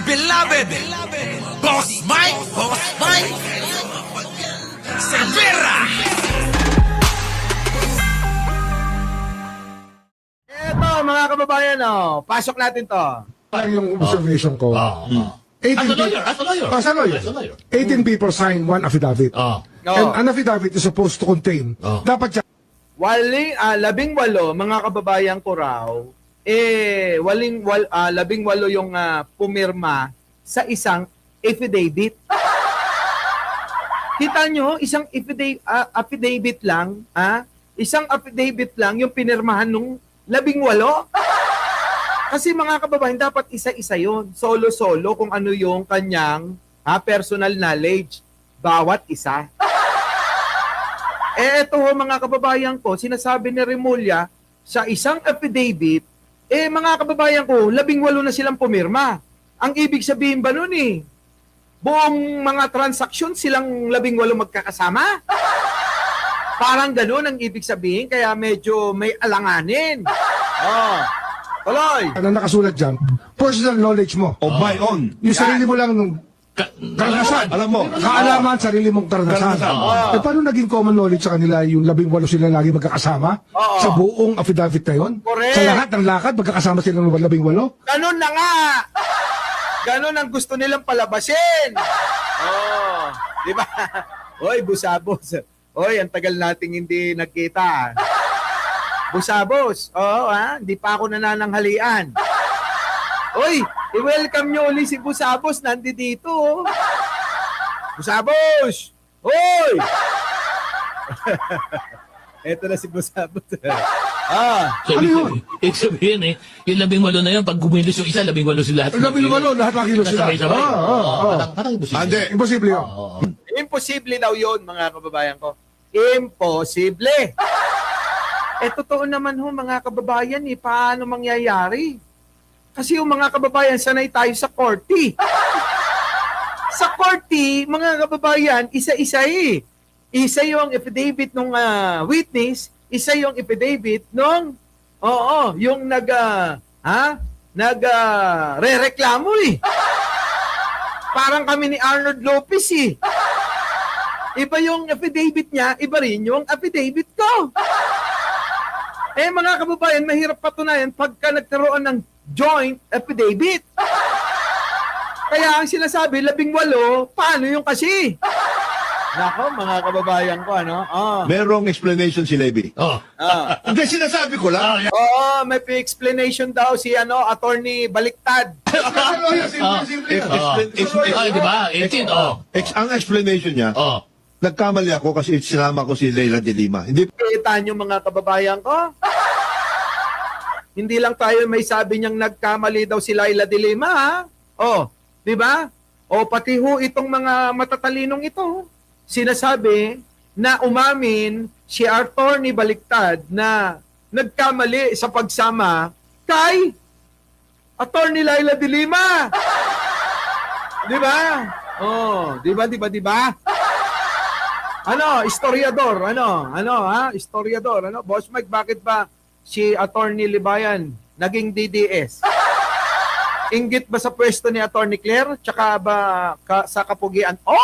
beloved Boss Mike Severa. Eto mga kababayan, pasok natin to. Yung observation ko. 18 As a lawyer. 18 people sign one affidavit. Oh. And an affidavit is supposed to contain. Dapat siya. Labing walo, mga kababayan ko raw, labing walo yung pumirma sa isang affidavit. Kita nyo, isang affidavit lang, isang affidavit lang yung pinirmahan nung labing walo. Kasi mga kababayan, dapat isa-isa yun. Solo-solo kung ano yung kanyang personal knowledge. Bawat isa. Eto mga kababayan ko, sinasabi ni Remulla, sa isang affidavit, mga kababayan ko, 18 na silang pumirma. Ang ibig sabihin ba nun buong mga transaksyon silang 18 magkakasama? Parang ganun ang ibig sabihin, kaya medyo may alanganin. Tuloy. Ano nakasulat dyan? Personal knowledge mo. O by on. Yung sarili mo lang nung karanasan. Alam mo. Kaalaman, sarili mong karanasan. Paano naging common knowledge sa kanila yung 18 sila lagi magkakasama? Sa buong affidavit na yun? Correct. Sa lahat ng lakad, magkakasama sila ng 18? Ganun na nga. Ganun ang gusto nilang palabasin. Di ba? Oy, busabos. Oy, ang tagal nating hindi nagkita. Busabos. Hindi pa ako nanananghalian. Oy, i-welcome nyo uli si Busabos. Nandito. Busabos! Oy! Eto na si Busabos. Ibig sabihin yung 18 na yan, pag gumilos yung isa, 18 sila. 18, lahat makilos sila. Sabay-sabay. Parang imposible. Hindi, imposible yun. Imposible daw yun, mga kababayan ko. Imposible! Totoo naman mga kababayan, paano mangyayari? Kasi yung mga kababayan, sanay tayo sa korte. Sa korte, mga kababayan, isa-isa Isa yung affidavit ng witness, isa yung affidavit ng, yung re-reklamo Parang kami ni Arnold Lopez Iba yung affidavit niya, iba rin yung affidavit ko. Mga kababayan, mahirap patunayan pagka nagkaroon ng joint affidavit. Kaya ang sinasabi, 18, paano yung kasi? Nako, mga kababayan ko, Merong explanation si Levy. Hindi, sinasabi ko lang. may explanation daw si attorney Baliktad. Di ba? 18, Ang explanation niya, nagkamali ako kasi sinama ko si Leila de Lima. Hindi. Kita nyo mga kababayan ko? Hindi lang tayo may sabi niyang nagkamali daw si Leila de Lima, di ba? Pati itong mga matatalinong ito, sinasabi na umamin si attorney Baliktad na nagkamali sa pagsama kay attorney Leila de Lima. Di ba? Di ba? Historiador, historiador, Boss Mike, bakit ba si attorney Libayan naging DDS? Inggit ba sa pwesto ni attorney Claire? Tsaka ba sa kapugian? Tao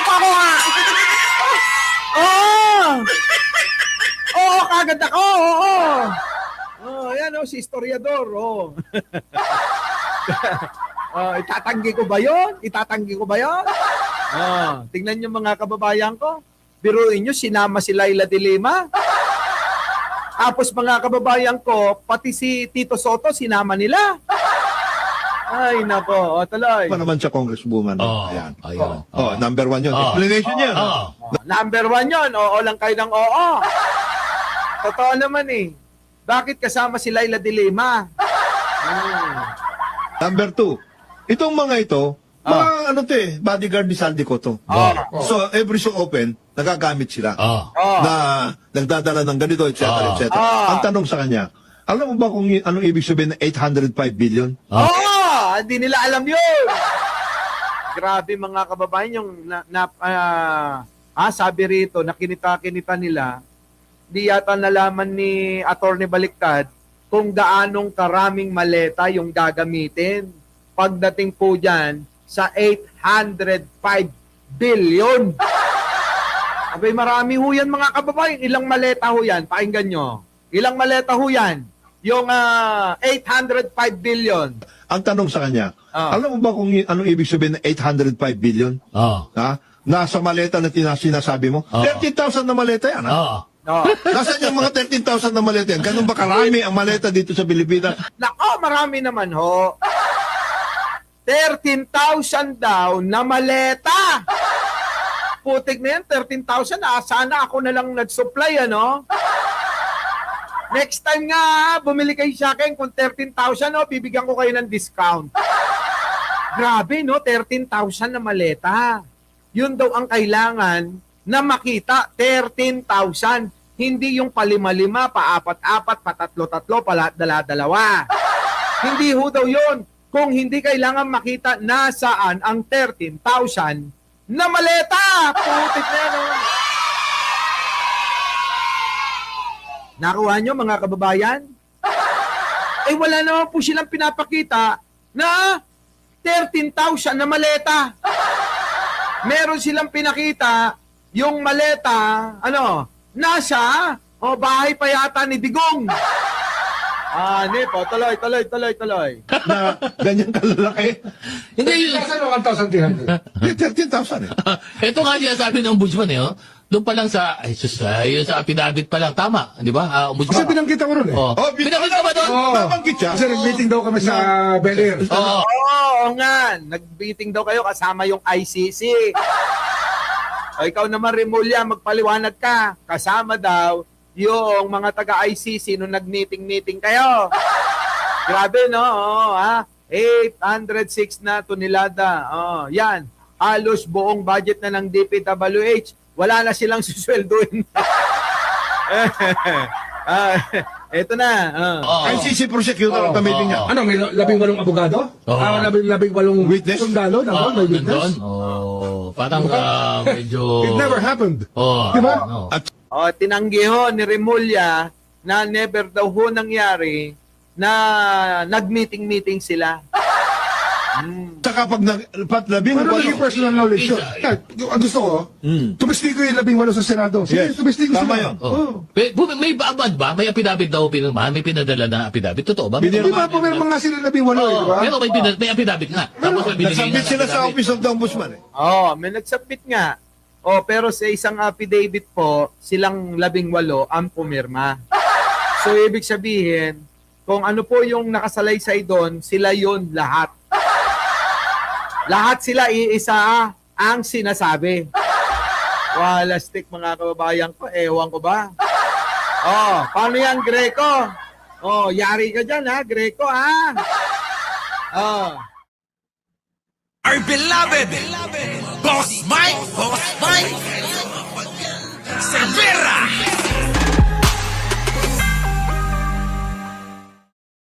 pa ko kagad ako, yan si historiador, itatanggi ko ba yun? Tingnan nyo mga kababayan ko. Biruin nyo, sinama si Leila de Lima. Tapos mga kababayan ko, pati si Tito Soto, sinama nila. Ay, nako. Tuloy. Pa naman siya congresswoman. Ayan. Number 1 yun. Explanation niya. Number 1 yun. Oo lang kayo ng oo. Totoo naman Bakit kasama si Leila de Lima? Number 2, itong mga ito, mga bodyguard ni Saldico to. So, every so open, nagagamit sila. Na nagdadala ng ganito, etc. etc. Ang tanong sa kanya, alam mo ba kung anong ibig sabihin ng 805 billion? Hindi nila alam yun. Grabe mga kababayan, yung sabi rito, nakinita-kinita nila, di yata nalaman ni Attorney Baliktad kung gaanong karaming maleta yung gagamitin pagdating po dyan sa 805 billion. Abay, marami ho yan mga kababayan. Ilang maleta ho yan? Pakinggan nyo. Ilang maleta ho yan? Yung 805 billion. Ang tanong sa kanya, alam mo ba kung anong ibig sabihin ng 805 billion? Ha? Nasa maleta na sinasabi mo? 13,000 na maleta yan, ha? Nasaan yung mga 13,000 na maleta yan? Ganun ba karami ang maleta dito sa Pilipinas? Nako, marami naman ho. 13,000 daw na maleta. Putik na yan, 13,000. Sana ako na lang nag-supply, ano? Next time nga, bumili kayo sa akin kung 13,000, no, bibigyan ko kayo ng discount. Grabe, no? 13,000 na maleta. Yun daw ang kailangan na makita, 13,000. Hindi yung palima-lima, pa-apat-apat, patatlo-tatlo, dala-dalawa. Hindi ho daw yun. Kung hindi kailangan makita nasaan ang 13,000 na maleta. Putik na yan. Oh. Nakuha nyo mga kababayan? Eh wala naman po silang pinapakita na 13,000 na maleta. Meron silang pinakita yung maleta, nasa bahay pa yata ni Digong. Nipo, tuloy. Na ganyan kalalaki? Hindi, 1,300. 13,000 eh. Ito nga niya sabi ng ombudsman doon pa lang sa, yun sa affidavit pa lang, tama, di ba? Kasi Ombudsman. pinanggit ako ron eh. Pinakita ka ba doon? Nabanggit siya. Kasi nag-meeting daw kami sa Bel Air. Oo nga, nag-meeting daw kayo kasama yung ICC. O ikaw naman, Remulla, magpaliwanag ka. Kasama daw yung mga taga-ICC nung nag-meeting kayo. Grabe, no? 806 na tonelada. Yan. Halos buong budget na ng DPWH. Wala na silang susweldoin. Eto na. ICC prosecutor ang tamitin niya. Ano, may 18 abogado? 18 Witness? sundalo? May witness? Parang medyo... It never happened. Diba? Tinanggi ho ni Remulla na never daw ho nangyari na nag-meeting sila. Saka pag labing Pero naging personal knowledge yun. Ang gusto ko, tumestigo yung 18 sa Senado. Sige, Yes. tumestigo Tama sila. yun. May abad ba? May affidavit daw pinirmahan? May pinadala na affidavit? Totoo ba? Di ba po meron mga sila 18 di ba? Pero may affidavit nga. Tapos may binigay Nagsubmit na sila sa affidavit. Office of the Ombudsman eh. May nagsubmit nga. Pero sa isang affidavit po, silang 18 ang pumirma. So, ibig sabihin, kung ano po yung nakasalaysay doon, sila yon lahat. Lahat sila iisa ang sinasabi. Walastik mga kababayan ko, ewan ko ba? Paano yan, Greco? Yari ka dyan, ha, Greco, ha? Our beloved Boss Mike Cervera.